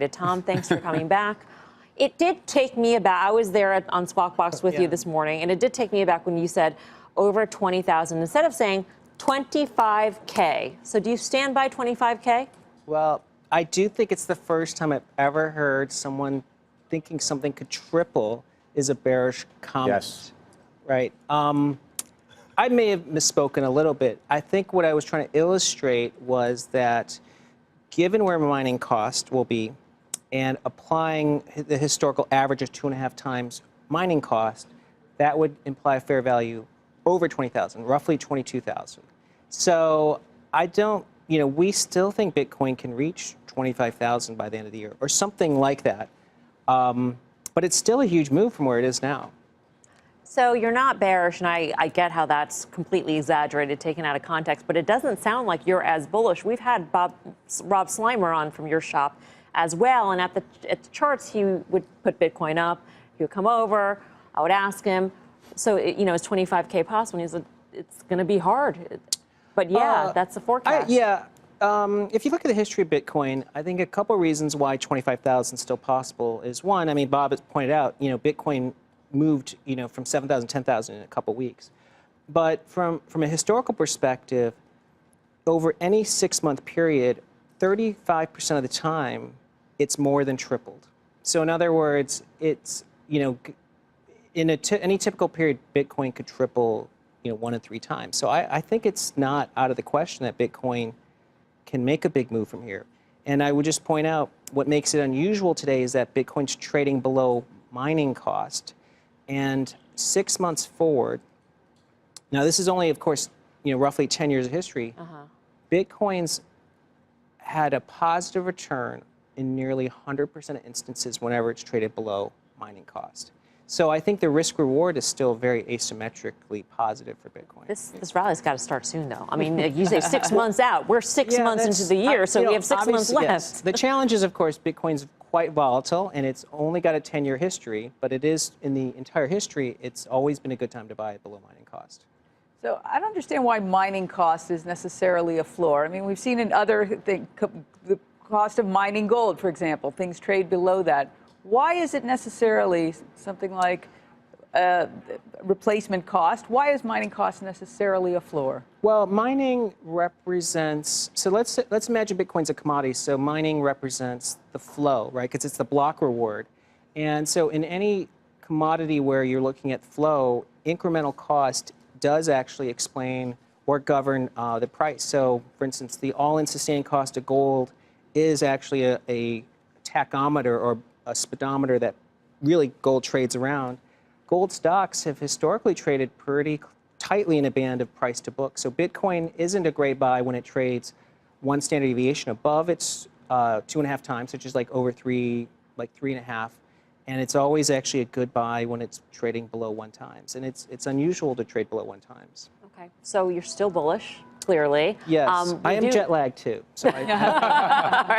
Tom, thanks for coming back. It did take me aback. I was there on Squawk Box with you this morning, and it did take me aback when you said over 20,000 instead of saying 25K. So do you stand by 25K? Well, I do think it's the first time I've ever heard someone thinking something could triple is a bearish comment. Yes. Right. I may have misspoken a little bit. I think what I was trying to illustrate was that given where mining cost will be and applying the historical average of 2.5 times mining cost, that would imply a fair value over 20,000, roughly 22,000. So I don't, we still think Bitcoin can reach 25,000 by the end of the year or something like that. But it's still a huge move from where it is now. So you're not bearish, and I get how that's completely exaggerated, taken out of context, but it doesn't sound like you're as bullish. We've had Rob Slimer on from your shop as well, and at the charts, he would put Bitcoin up. He would come over. I would ask him, so is 25K possible? And he said, it's going to be hard. But yeah, that's the forecast. If you look at the history of Bitcoin, I think a couple reasons why 25,000 is still possible is one, I mean, Bob has pointed out, Bitcoin moved, from 7,000, 10,000 in a couple weeks. But from a historical perspective, over any 6-month period, 35% of the time, it's more than tripled. So in other words, it's, in any typical period, Bitcoin could triple, 1 in 3 times. So I think it's not out of the question that Bitcoin can make a big move from here. And I would just point out what makes it unusual today is that Bitcoin's trading below mining cost. And 6 months forward, now this is only, of course, roughly 10 years of history, Bitcoin's had a positive return in nearly 100% of instances whenever it's traded below mining cost. So I think the risk reward is still very asymmetrically positive for Bitcoin. This rally's got to start soon, though. I mean, you say 6 months out. We're 6 months into the year, so we have 6 months left. Yes. The challenge is, of course, Bitcoin's quite volatile, and it's only got a 10-year history, but it is, in the entire history, it's always been a good time to buy it below mining cost. So I don't understand why mining cost is necessarily a floor. I mean, we've seen in other things, the cost of mining gold, for example, things trade below that. Why is it necessarily something like replacement cost? Why is mining cost necessarily a floor? Well, mining represents, so let's imagine Bitcoin's a commodity, so mining represents the flow, right? Because it's the block reward. And so in any commodity where you're looking at flow, incremental cost does actually explain or govern the price. So for instance, the all-in sustaining cost of gold is actually a tachometer or a speedometer that really gold trades around. Gold stocks have historically traded pretty tightly in a band of price to book. So Bitcoin isn't a great buy when it trades one standard deviation above its 2.5 times, which is like over 3, like 3.5. And it's always actually a good buy when it's trading below 1 times. And it's unusual to trade below 1 times. Okay, so you're still bullish, clearly. Yes, I am jet lagged too. So